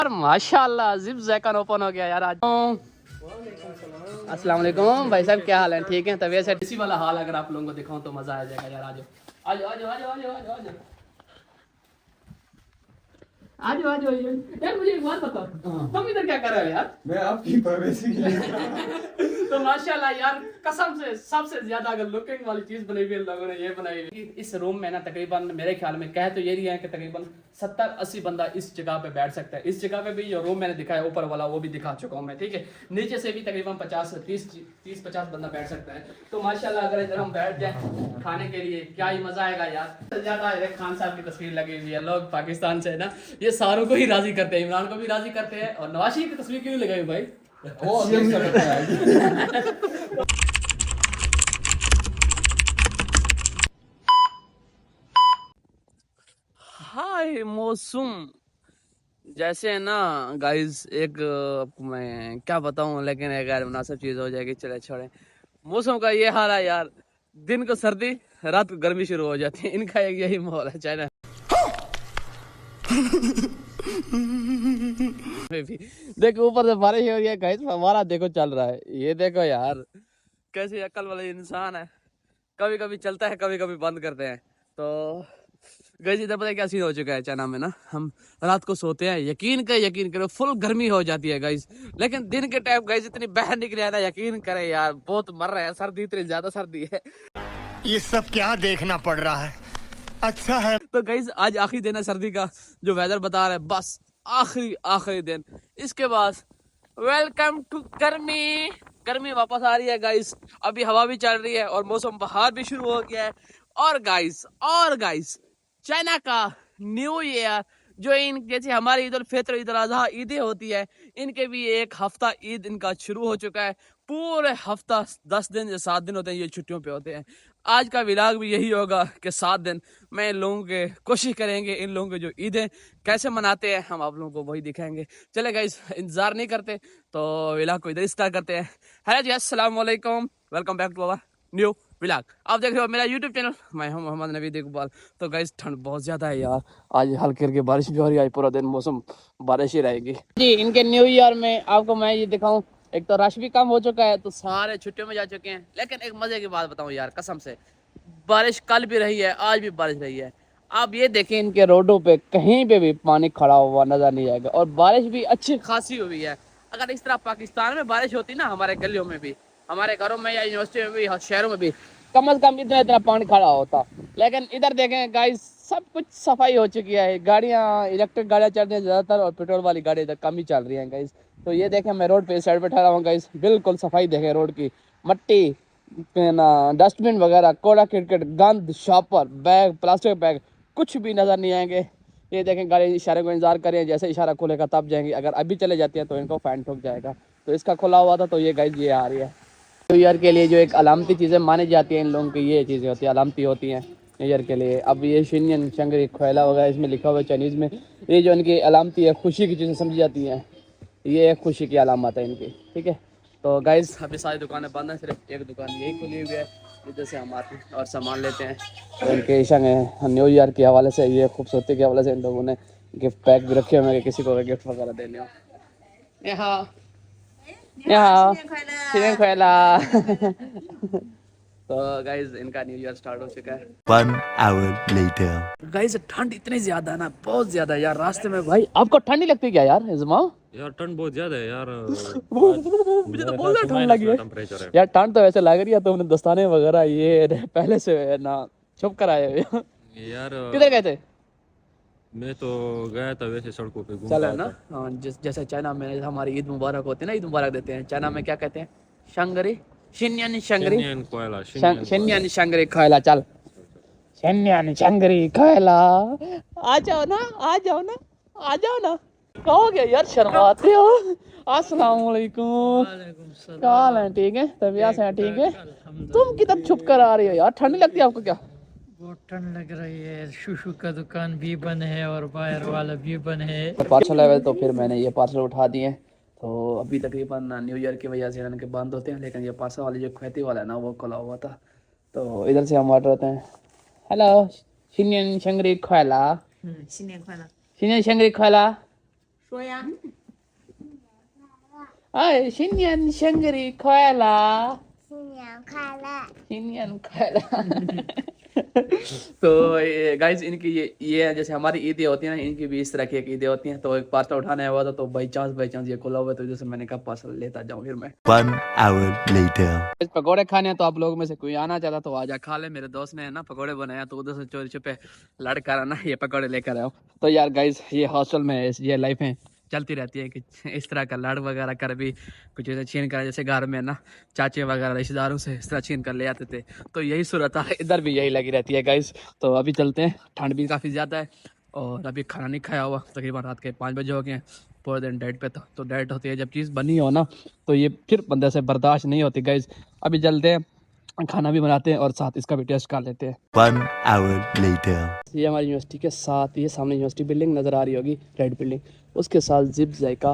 यार माशाल्लाह zip जैकन open हो गया यार आज। अस्सलाम वालेकुम भाई साहब, क्या हाल है? ठीक है, तबीयत से इसी वाला हाल अगर आप लोगों को दिखाऊं तो मजा आ जाएगा यार। आज आज आज आज आज आज आज आज आज यार मुझे एक बात बताओ, तुम इधर क्या कर रहे हो यार? मैं आपकी परवरिश के लिए तो माशाल्लाह यार कसम से सबसे ज्यादा अगर लुकिंग वाली चीज बनाई हुई है लोगों ने ये बनाई हुई। इस रूम में ना तकरीबन मेरे ख्याल में कह तो ये रही है कि तकरीबन 70-80 बंदा इस जगह पे बैठ सकता है। इस जगह पे भी जो रूम मैंने दिखाया ऊपर वाला वो भी दिखा चुका हूँ मैं, ठीक है। नीचे से भी तकरीबन 30-50 बंदा बैठ सकता है। तो माशाल्लाह अगर इधर हम बैठ जाए खाने के लिए क्या ही मजा आएगा यार। ज्यादा खान साहब की तस्वीर लगी हुई है, लोग पाकिस्तान से है ना, ये सारों को ही राजी करते हैं, इमरान को भी राजी करते हैं। और नवाज शरीफ की तस्वीर क्यों लगाई भाई? हाय मौसम जैसे है ना गाइस, एक आपको मैं क्या बताऊं, लेकिन अगर मुनासिब चीज हो जाएगी चले छोड़े। मौसम का ये हाल है यार, दिन को सर्दी रात को गर्मी शुरू हो जाती है। इनका एक यही माहौल है चाइना में भी। देखो ऊपर से बारिश हो रही है गाइस, हमारा देखो चल रहा है, ये देखो यार कैसे अक्ल वाले इंसान है। कभी कभी चलता है, कभी कभी बंद करते हैं। तो गाइस इधर पता है क्या सीन हो चुका है चाइना में ना, हम रात को सोते हैं, यकीन करो फुल गर्मी हो जाती है गाइस। लेकिन दिन के टाइम गाइस इतनी बाहर निकले है ना, यकीन करें यार बहुत मर रहे हैं, सर्दी इतनी ज्यादा सर्दी है। ये सब क्या देखना पड़ रहा है? अच्छा है। तो गाइस आज आखिरी दिन है सर्दी का, जो वेदर बता रहा है, बस आखिरी दिन। इसके बाद वेलकम टू गर्मी। गर्मी वापस आ रही है गाइस, अभी हवा भी चल रही है और मौसम बाहर भी शुरू हो गया है। और गाइस चाइना का न्यू ईयर, जो इन जैसे हमारी ईद उल फित्र, ईद उल अजहा ईदें होती है, इनके भी एक हफ्ता ईद इनका शुरू हो चुका है। पूरे हफ्ता 10 दिन या 7 दिन होते हैं, ये छुट्टियों पे होते हैं। आज का व्लॉग भी यही होगा कि 7 दिन मैं इन लोगों के कोशिश करेंगे, इन लोगों के जो ईदें कैसे मनाते हैं हम आप लोगों को वही दिखाएंगे। चले गाइस इंतजार नहीं करते तो व्लॉग को इधर स्टार्ट करते हैं। हेलो जी, अस्सलाम वालेकुम, welcome back to our new vlog. आप देख रहे हो मेरा यूट्यूब चैनल, मैं हूं मोहम्मद नबी इकबाल। तो गाइस ठंड बहुत ज्यादा है यार, आज हल्की हल्की बारिश भी हो रही है, पूरा दिन मौसम बारिश ही रहेगी जी। इनके न्यू ईयर में आपको मैं ये दिखाऊं, एक तो रश भी कम हो चुका है, तो सारे छुट्टियों में जा चुके हैं। लेकिन एक मजे की बात बताऊं यार कसम से, बारिश कल भी रही है, आज भी बारिश रही है। आप ये देखें इनके रोडों पे कहीं पे भी पानी खड़ा हुआ नजर नहीं आएगा, और बारिश भी अच्छी खासी हुई है। अगर इस तरह पाकिस्तान में बारिश होती ना, हमारे गलियों में भी, हमारे घरों में या यूनिवर्सिटी में भी, शहरों में भी, कम से कम इतना पानी खड़ा होता। लेकिन इधर देखें गाइस, सब कुछ सफाई हो चुकी है, गाड़ियाँ इलेक्ट्रिक गाड़ियाँ चल रही है ज्यादातर, और पेट्रोल वाली गाड़ी इधर कम ही चल रही है गाइस। तो ये देखें मैं रोड पे इस साइड पे ठहरा हूँ गाइस, बिल्कुल सफाई देखें रोड की, मट्टी ना डस्टबिन वगैरह, कूड़ा करकट, गंद, शॉपर, बैग, प्लास्टिक बैग कुछ भी नजर नहीं आएंगे। ये देखें गाड़ी इशारे को इंतजार करें, जैसे इशारा खुलेगा तब जाएंगे, अगर अभी चले जाती है तो इनको फाइन ठोक जाएगा। तो इसका खुला हुआ था, तो ये गाइस ये आ रही है। न्यू ईयर के लिए जो एक अलामती चीज़ें मानी जाती हैं इन लोगों की, ये चीज़ें होती हैं, अलामती होती हैं न्यू ईयर के लिए। अब ये शिनियन शंगरी खोयला वगैरह इसमें लिखा हुआ है चाइनीज़ में, ये जो इनकी अलामती है, खुशी की चीज़ें समझी जाती हैं, ये खुशी की अलामत है इनकी, ठीक है। तो गाइस अभी सारी दुकानें बंद हैं, सिर्फ एक दुकान यही खुली हुई है, जिधर से हम आते हैं और सामान लेते हैं। तो इनके संग न्यू ईयर के हवाले से, ये खूबसूरती के हवाले से इन लोगों ने गिफ्ट पैक भी रखे हुए हैं, किसी को गिफ्ट वगैरह देने हो। यहाँ सिनेन खोयला तो गाइस इनका न्यू ईयर स्टार्ट हो चुका है। 1 hour later. गाइस ठंड इतनी ज्यादा है ना, बहुत ज्यादा यार। रास्ते में भाई आपको ठंड नहीं लगती क्या यार? इज़मा यार ठंड बहुत ज्यादा है यार। मुझे तो बहुत ज्यादा ठंड लगी है यार। ठंड तो वैसे लग रही है, तो हमने दस्ताने वगैरह ये पहले से ना छुप कर आए हुए यार किधर गए थे? मैं तो गया था वैसे सड़कों पे घूम चला रहा ना। था। हाँ, जैसे चाइना में हमारी ईद मुबारक होती है ना, ईद मुबारक देते हैं, चाइना में क्या कहते हैं? शंगरी, शिन्यान शंगरी, शिन्यान कोयला, शिन्यान शिन्यान शंगरी खोयला। चल शिन्यान शंगरी खोयला, आ जाओ ना, आ जाओ ना, आ जाओ ना। कहोगे यार, शर्माते हो। अस्सलाम वालेकुम, क्या हाल है? ठीक है, तबीयत से ठीक है? तुम किधर छुप कर आ रही हो यार? ठंड नहीं लगती आपको क्या? बहुत ठंड लग रही है, शुशु का दुकान भी बंद है और बाहर वाला भी बंद है। पार्सल है, तो फिर मैंने ये पार्सल उठा दिए। तो अभी तकरीबन न्यू ईयर की वजह से इनके बंद होते हैं, लेकिन ये पार्सल वाली जो खेती वाला है ना, वो खुला हुआ था। तो इधर से हम ऑर्डर होते हैं। हेलो शिनियन शंगरी खोयला, शिनियन शंगरी खोयला, 哎，新年生日快乐！新年快乐！新年快乐तो गाइस इनकी ये जैसे हमारी ईदें होती हैं ना, इनकी भी इस तरह की एक ईदें होती हैं। तो एक पार्सल उठाने आया हुआ था, तो बाई चांस ये खुला हुआ है, तो जैसे मैंने कहा पार्सल लेता जाऊं फिर मैं। 1 hour later. पकोड़े खाने हैं, तो आप लोगों में से कोई आना चाहता तो आजा खा ले। मेरे दोस्त ने ना पकोड़े बनाया, तो उधर से चोरी छुपे लड़का ना ये पकोड़े लेकर आया। तो यार गाइस ये हॉस्टल में ये लाइफ है चलती रहती है कि इस तरह का लड़ वगैरह कर भी कुछ ऐसे छीन कर, जैसे घर में ना चाचे वगैरह रिश्तेदारों से इस तरह छीन कर ले आते थे, तो यही सूरत है इधर भी यही लगी रहती है गाइस। तो अभी चलते हैं, ठंड भी काफ़ी ज़्यादा है और अभी खाना नहीं खाया हुआ, तकरीबन रात के 5 बजे हो गए हैं। पूरे दिन डाइट पे था, तो डाइट होती है जब चीज़ बनी हो ना, तो ये फिर बंदे से बर्दाश्त नहीं होती गाइस। अभी चलते हैं, खाना भी बनाते हैं और साथ इसका भी टेस्ट कर लेते हैं। 1 hour later. ये हमारी यूनिवर्सिटी के साथ, ये सामने यूनिवर्सिटी बिल्डिंग नज़र आ रही होगी, रेड बिल्डिंग, उसके साथ जिप जायका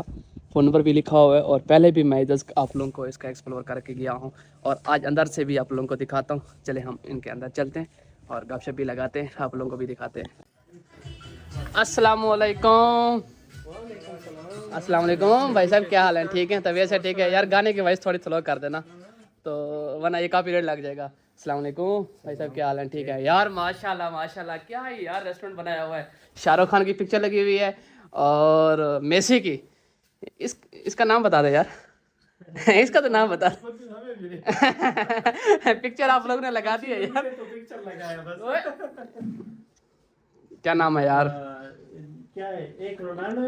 फ़ोन नंबर भी लिखा हुआ है। और पहले भी मैं इधर आप लोगों को इसका एक्सप्लोर करके गया हूँ, और आज अंदर से भी आप लोगों को दिखाता हूँ। चले हम इनके अंदर चलते हैं और गपशप भी लगाते हैं, आप लोगों को भी दिखाते हैं। अस्सलामुअलैकुम। अस्सलामुअलैकुम भाई साहब, क्या हाल है? ठीक है, तबीयत से ठीक है यार? गाने की वॉइस थोड़ी स्लो कर देना, तो वरना ये कॉपीराइट लग जाएगा। अस्सलाम वालेकुम भाई साहब, क्या हाल है? ठीक है यार, माशाल्लाह माशाल्लाह, क्या है यार, रेस्टोरेंट बनाया हुआ है, शाहरुख खान की पिक्चर लगी हुई है और मेसी की। इसका नाम बता दे यार इसका तो नाम बता पिक्चर आप लोगों ने लगा दी है यार, पिक्चर लगाया बस। क्या नाम है यार? क्या है, एक रोनाल्डो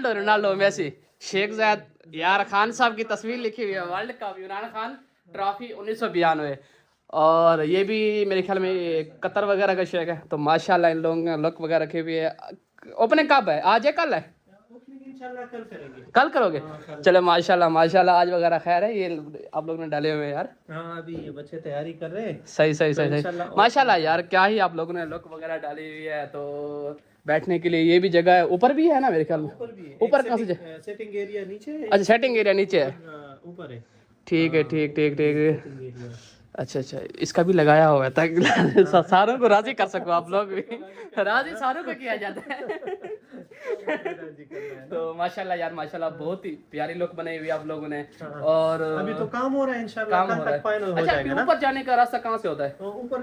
है, रोनाल्डो मेसी, शेख जायद यार, खान साहब की तस्वीर लिखी हुई है, world cup Imran Khan trophy 1992। और ये भी मेरे ख्याल में कतर वगैरह का शेख है। तो माशाल्लाह इन लोगों ने लुक वगैरह रखी हुई है। ओपनिंग कब है? आज है कल है? इंशाल्लाह कल करेंगे। कल करोगे? चलो माशाल्लाह माशाल्लाह, आज वगैरह खैर है। ये आप लोगों ने डाले हुए हैं यार। हाँ, अभी ये बच्चे तैयारी कर रहे हैं। सही सही सही सही इंशाल्लाह। माशाल्लाह यार, क्या ही आप लोगों ने लुक वगैरह डाली हुई है। तो बैठने के लिए ये भी जगह है, ऊपर भी है ना मेरे ख्याल में? ऊपर कहाँ से? सेटिंग एरिया नीचे है, अच्छा, सेटिंग एरिया नीचे है, ऊपर है। ठीक है, ठीक ठीक ठीक। अच्छा अच्छा, इसका भी लगाया हुआ है ताकि सारों को राजी कर सको आप लोग भी। राजी सारों को किया जाता है तो माशाल्लाह यार माशाल्लाह, बहुत ही प्यारी लुक बनाई हुई आप लोगों ने। और अभी तो काम हो रहा है, इंशाल्लाह काम हो कल रहा तक फाइनल है। हो अच्छा, जाएगा ना। ऊपर जाने का रास्ता कहाँ से होता है? तो ऊपर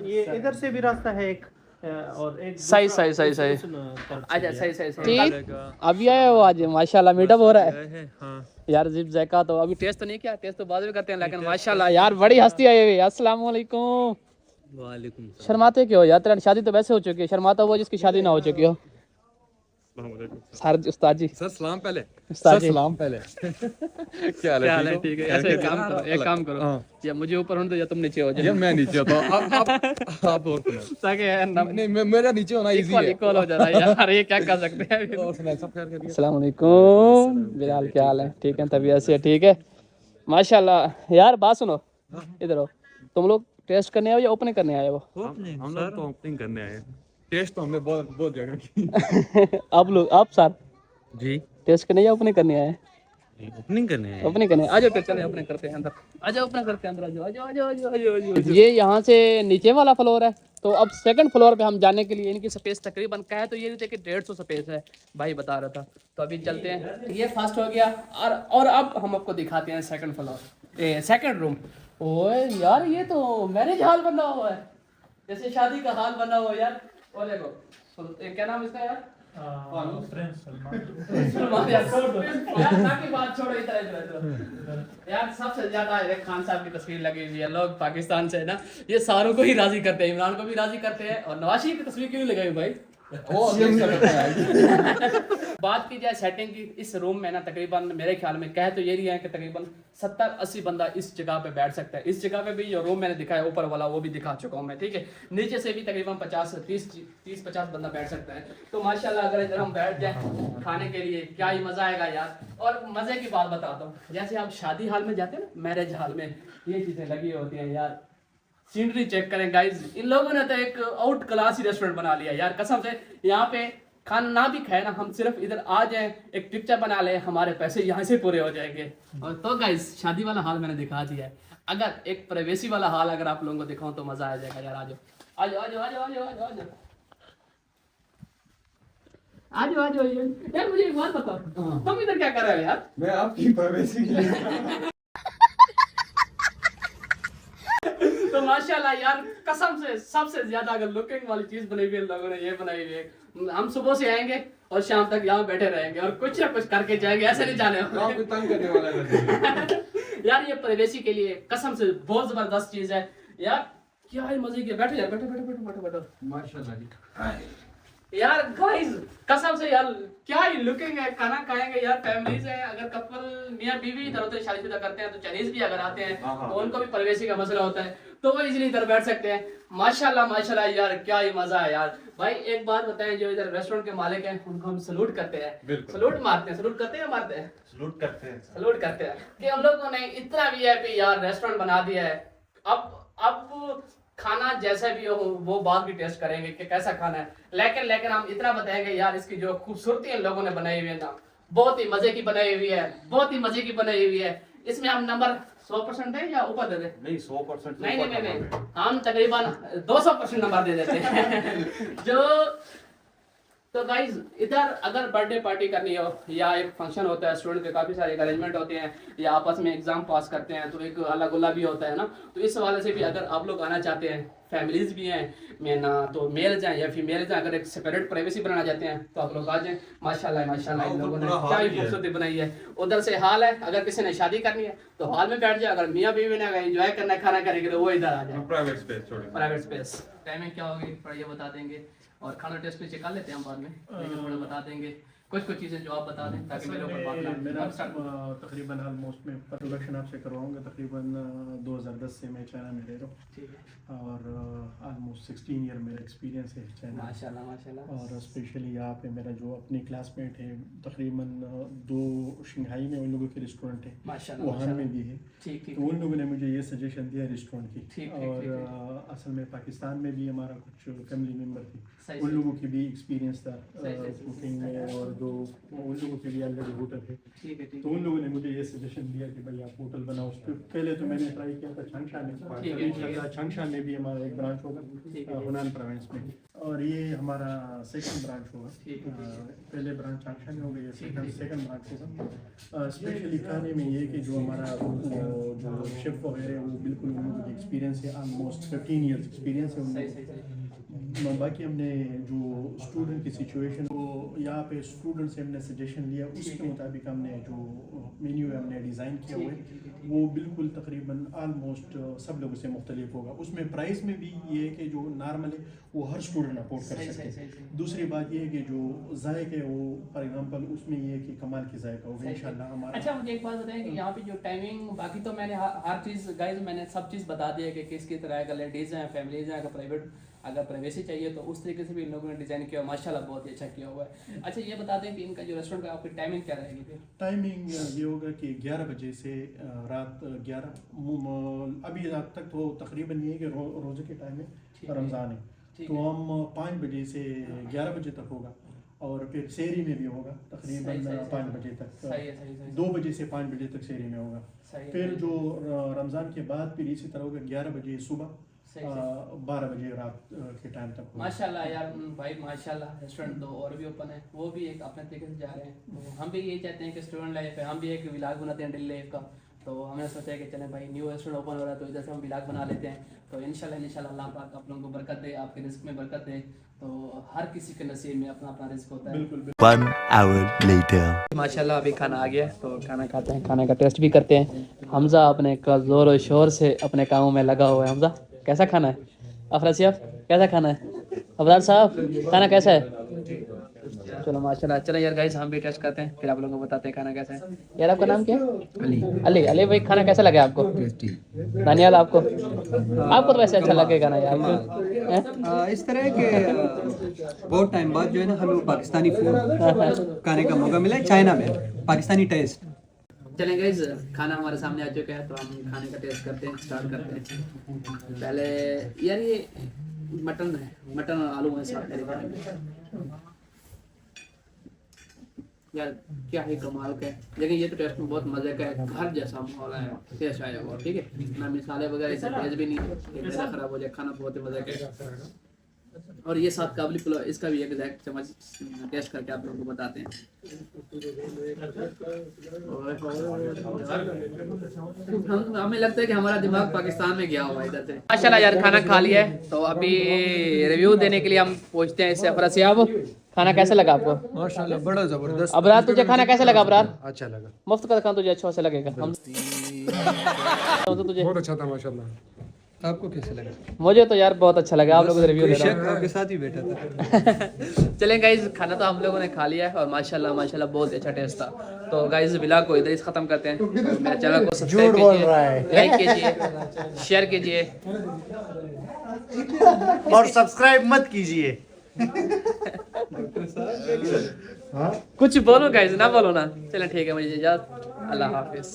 ये इधर से भी रास्ता है एक, और एक सही दूसरा सही सही सही। उस तरफ से अच्छा है। सही सही सही। अभी आए हो आज? माशाल्लाह मीटअप हो रहा है हाँ। यार। जिप जायका तो अभी टेस्ट तो नहीं किया, टेस्ट तो बाद में करते हैं, लेकिन माशाल्लाह यार बड़ी हस्ती आई हुई है। अस्सलाम वालेकुम। वालेकुम शर्माते क्यों हो यार? तेरी शादी तो वैसे हो चुकी है, शर्माता हुआ जिसकी शादी ना हो चुकी हो। सर उस्ताद जी, सर सलाम पहले, उस्ताद जी सलाम पहले क्या क्या हाल है? ठीक है, ऐसे एक काम करो, या मुझे ऊपर होने दो या तुम नीचे हो जाओ। मैं नीचे होता हूँ, आप और सुनाओ। ताकि नहीं, मेरा नीचे होना इजी है। इक्वल हो जा रहा है यार, ये क्या कर सकते हैं। और सुनाओ, सब खैर करिए। अस्सलाम वालेकुम बिलाल, क्या हाल है? ठीक है, तबीयत से ठीक है माशाल्लाह। यार बात सुनो, इधर हो। तुम लोग टेस्ट करने आए हो या ओपनिंग करने आए हो? हम लोग तो ओपनिंग करने आए हैं, टेस्ट तो हमने बहुत जगह की। आप सर जी, टेस्ट करने या ओपनिंग करने आए? ओपनिंग करने आए हैं। ओपनिंग करने आ जाओ, तो चले ओपनिंग करते हैं अंदर। आ जाओ, ओपनिंग करते हैं अंदर, आ जाओ आ जाओ आ जाओ आ जाओ आ जाओ। ये यहाँ से नीचे वाला फ्लोर है, तो अब सेकंड फ्लोर पे हम जाने के लिए इनकी स्पेस तकरीबन क्या है, तो ये नहीं थे कि 150 स्पेस है, भाई बता रहा था। तो अभी चलते हैं, ये फर्स्ट हो गया। और अब हम आपको दिखाते हैं सेकंड फ्लोर, सेकंड रूम। ओए यार, ये तो मैरिज हॉल बना हुआ है, जैसे शादी का हाल बना हुआ है यार। और देखो, क्या नाम इसका यार? सलमान यार, बाकी बात छोड़ो, इधर यार। सबसे ज्यादा खान साहब की तस्वीर लगी हुई है, लोग पाकिस्तान से है ना, ये सारों को ही राजी करते हैं, इमरान को भी राजी करते हैं। और नवाज शरीफ की तस्वीर क्यों नहीं लगाई भाई? बात की जाए सेटिंग की, इस रूम में ना तकरीबन मेरे ख्याल में कह तो ये रही है कि तकरीबन 70-80 बंदा इस जगह पे बैठ सकता है। इस जगह पे भी जो रूम मैंने दिखाया ऊपर वाला, वो भी दिखा चुका हूँ मैं, ठीक है। नीचे से भी तकरीबन 30-50 बंदा बैठ सकता है। तो माशाल्लाह अगर इधर हम बैठ जाए खाने के लिए, क्या ही मजा आएगा यार। और मजे की बात बताता हूँ, जैसे आप शादी हॉल में जाते हैं ना, मैरिज हॉल में ये चीजें लगी होती हैं यार। सीनरी चेक करें गाइस, इन लोगों ने तो एक आउट क्लास ही रेस्टोरेंट बना लिया यार, कसम से। यहाँ पे खाना ना भी खाए ना, हम सिर्फ इधर आ जाए, एक पिक्चर बना ले, हमारे पैसे यहाँ से पूरे हो जाएंगे। और तो गाइस, शादी वाला हाल मैंने दिखा दिया है। अगर एक प्राइवेसी वाला हाल अगर आप लोगों को दिखाऊं तो मजा आ जाएगा यार। आ जाओ आ जाओ आ जाओ आ जाओ आ जाओ आ जाओ। आज यार मुझे एक बात बताओ, तुम इधर क्या कर रहे हो यार? मैं आपकी प्राइवेसी के लिए तो माशाल्लाह यार, कसम से सबसे ज्यादा अगर लुकिंग वाली चीज बनाई हुई है लोगों ने, ये बनाई हुई है। हम सुबह से आएंगे और शाम तक यहाँ बैठे रहेंगे और कुछ ना कुछ करके जाएंगे, ऐसे नहीं जाने आपको तंग करने वाला है। यार ये प्राइवेसी के लिए कसम से बहुत जबरदस्त चीज है यार। क्या है मजे की, बैठो यार, बैठो बैठो बैठो बैठो बैठो। माशाल्लाह जी। यार गाइस कसम से यार क्या ही लुकिंग है, खाना खाएंगे यार, फैमिलीज है। अगर कपल मियां बीवी इधर उधर शादीशुदा करते हैं तो चाइनीज भी अगर आते हैं तो उनको भी प्राइवेसी का मसला होता है, तो वो इजीली इधर बैठ सकते हैं। माशाल्लाह माशाल्लाह यार, क्या ही मजा है यार। भाई एक बात बताएं, जो इधर रेस्टोरेंट के मालिक हैं उनको हम सलूट करते हैं, सलूट मारते हैं, सलूट करते हैं, मारते हैं, सलूट करते हैं। सलूट करते हैं कि हम लोगों ने इतना वीआईपी यार रेस्टोरेंट बना दिया है। अब खाना जैसा भी हो वो बात भी टेस्ट करेंगे कि कैसा खाना है, लेकिन हम इतना बताएंगे यार, इसकी जो खूबसूरती इन लोगों ने बनाई हुई है ना, बहुत ही मजे की बनाई हुई है, बहुत ही मजे की बनाई हुई है। इसमें हम नंबर 100% है या ऊपर दे दे? नहीं 100% नहीं, हम तकरीबन 200% नंबर दे देते हैं। जो तो गाइज इधर अगर बर्थडे पार्टी करनी हो या एक फंक्शन होता है, स्टूडेंट के काफ़ी सारे अरेंजमेंट होते हैं, या आपस में एग्जाम पास करते हैं तो एक अल्लाह गुल्ला भी होता है ना, तो इस हवाले से भी अगर आप लोग आना चाहते हैं, फैमिलीज भी हैं मैं ना, तो मेल्स हैं या फीमेल्स हैं, अगर एक सेपरेट प्राइवेसी बनाना चाहते हैं तो आप लोग आ जाएं। माशाल्लाह माशाल्लाह इन लोगों ने क्या ही खूबसूरती बनाई है। उधर से हाल है, अगर किसी ने शादी करनी है तो हॉल में बैठ जाए, अगर मियाँ बीवी ने अगर एंजॉय करना है, खाना करेंगे तो वो इधर आ जाए। प्राइवेट स्पेस छोड़िए। प्राइवेट स्पेस टाइमिंग क्या होगी पर ये बता देंगे, और खाना टेस्ट पे चेक कर लेते हैं हम बाद में, लेकिन थोड़ा बता देंगे कुछ चीज़ें जो आप बता दें ताकि मेरे ऊपर बात ना। मेरा तकरीबन ऑलमोस्ट मैं प्रोडक्शन आपसे करवाऊंगा, तकरीबन 2010 से मैं चाइना में रह रहा हूँ, ठीक है। और ऑलमोस्ट 16 ईयर मेरा एक्सपीरियंस है चाइना। माशाल्लाह माशाल्लाह। और स्पेशली यहाँ पे मेरा जो अपने क्लासमेट है, तकरीबन 2 शंघाई में उन लोगों के रेस्टोरेंट है, माशाल्लाह वुहान में भी है। ठीक ठीक। तो उन लोगों ने मुझे ये सजेशन दिया रेस्टोरेंट की। ठीक, और असल में पाकिस्तान में भी हमारा कुछ फैमिली मेम्बर थे, सही, उन सही। लोगों की भी एक्सपीरियंस था सही, कुकिंग में, और जो उन लोगों के लिए ऑलरेडी होटल है। ठीक है ठीक तो उन लोगों ने मुझे ये सजेशन दिया कि भाई आप होटल बनाओ। उस पर पहले तो मैंने ट्राई किया था छांगशा में, ठीक है, ठीक है। छांगशा में भी हमारा एक ब्रांच होगा, हुनान प्रोविंस में, और ये हमारा सेकंड ब्रांच होगा। ठीक है, पहले ब्रांच छांगशा में हो गई, सेकंड ब्रांच होगा। स्पेशली खाने में ये कि जो हमारा जो शेफ वगैरह वो बिल्कुल उन लोगों की एक्सपीरियंस है, ऑलमोस्ट 13 ईयर्स एक्सपीरियंस है उन सही लोगों सही को। सही। बाकी हमने जो स्टूडेंट की सिचुएशन, तो यहाँ पे स्टूडेंट से हमने सजेशन लिया, उसके मुताबिक हमने जो मेन्यू है हमने डिज़ाइन किया हुआ है, वो बिल्कुल तकरीबन आलमोस्ट सब लोगों से मुख्तलिफ होगा। उसमें प्राइस में भी ये है कि जो नॉर्मल है वो हर स्टूडेंट अफोर्ड कर सही, सकते सही, हैं। सही। दूसरी बात ये है कि जो जायके है वो फॉर एग्जांपल उसमें ये है कि कमाल की जायका होगा इंशाल्लाह हमारा। अच्छा मुझे एक बात बताएं कि यहाँ पे जो टाइमिंग, बाकी तो मैंने हर चीज़ गाइस मैंने सब चीज़ बता दी है कि किस तरह अगर लेडीज़ हैं, फैमिलीज हैं, अगर प्राइवेसी चाहिए तो उस तरीके से भी इन लोगों ने डिज़ाइन किया हुआ, माशाल्लाह बहुत ही अच्छा किया हुआ है। अच्छा ये बता दें कि इनका जो रेस्टोरेंट का आपकी टाइमिंग क्या रहेगी फिर? टाइमिंग ये होगा कि 11 बजे से रात 11, अभी रात तक तो तकरीबन ये है कि रोज़े के टाइम में रमज़ान है, तो हम 5 बजे से 11 बजे तक होगा, और फिर सहरी में भी होगा तकरीबन 5 बजे तक। सही है, सही सही। 2 बजे से 5 बजे तक सहरी में होगा। सही है, फिर जो रमज़ान के बाद फिर इसी तरह होगा 11 बजे सुबह, सही, सही। 12 बजे रात के टाइम तक होगा। माशाल्लाह यार भाई माशाल्लाह, रेस्टोरेंट तो और भी ओपन है, वो भी एक अपने तरीके से जा रहे हैं। तो हम भी यही चाहते हैं कि स्टूडेंट लाइफ है, हम भी एक विलाग बनाते हैं डेली लाइफ का, तो हमने सोचा कि चलें भाई न्यू रेस्टोरेंट ओपन हो रहा है तो इधर से हम विलाग बना लेते हैं। तो इंशाल्लाह अल्लाह पाक आप लोगों को बरकत दे, आपके रिस्क में बरकत दे। तो हर किसी के नसीब में अपना अपना रिस्क होता है। बिल्कुल। 1 hour later. माशाल्लाह अभी खाना आ गया है, तो खाना खाते हैं, खाने का टेस्ट भी करते हैं। हमजा अपने जोर और शोर से अपने कामों में लगा हुआ है। हमजा कैसा खाना है? अफरासियाफ कैसा खाना है? अफरार साहब खाना कैसा है? चलो माशाल्लाह। चलो यार गाइस हम भी टेस्ट करते हैं, फिर आप लोगों को बताते हैं खाना कैसा है। यार आपका नाम क्या है? अली। अली भाई खाना कैसा लगा आपको? दानियाल आपको तो वैसे अच्छा लगेगा ना यार? इस तरह के बहुत टाइम बाद जो है ना हमें पाकिस्तानी फूड खाने का मौका मिला है चाइना में, पाकिस्तानी टेस्ट। चलें गाइस खाना हमारे सामने आ चुका है, तो हम खाने का टेस्ट करते हैं, स्टार्ट करते हैं। पहले यार ये मटन है, मटन और आलू है साथ में यार, क्या ही कमाल का है। लेकिन ये तो टेस्ट में बहुत मजे का है, घर जैसा माहौल है, टेस्ट आया हुआ। ठीक है ना, मिसाले वगैरह इससे तेज भी नहीं है, मेरा खराब हो जाए, खाना बहुत ही मजे का है। और ये साथ काबुली पुलाव, इसका भी एक एग्जैक्ट चम्मच टेस्ट करके आप लोगों को बताते हैं। हमें लगता है कि हमारा दिमाग पाकिस्तान में गया हुआ इधर से। माशाल्लाह यार खाना खा लिया है, तो अभी रिव्यू देने के लिए हम पहुंचते हैं सरफराज साहब। खाना कैसा लगा आपको? माशाल्लाह बड़ा जबरदस्त। अबरार तुझे खाना कैसा लगा अबरार? अच्छा लगा। मुफ्त का खाना तुझे अच्छा से लगेगा। हम तो तुझे बहुत अच्छा था माशाल्लाह। आपको कैसे लगा? मुझे तो यार बहुत अच्छा लगा। आप लोगों को रिव्यू दे रहा हूं। आपके साथ ही बैठा था। चलें गाइज, खाना तो हम लोगों ने खा लिया है और माशाल्लाह माशाल्लाह बहुत अच्छा टेस्ट था। तो गाइज व्लॉग को इधर ही खत्म करते हैं। तो मेरे चैनल को सब्सक्राइब कीजिए, लाइक कीजिए, शेयर कीजिए और सब्सक्राइब मत कीजिए। कुछ बोलो गाइज, ना बोलो ना। चलें ठीक है, मुझे इजाजत। अल्लाह हाफिज।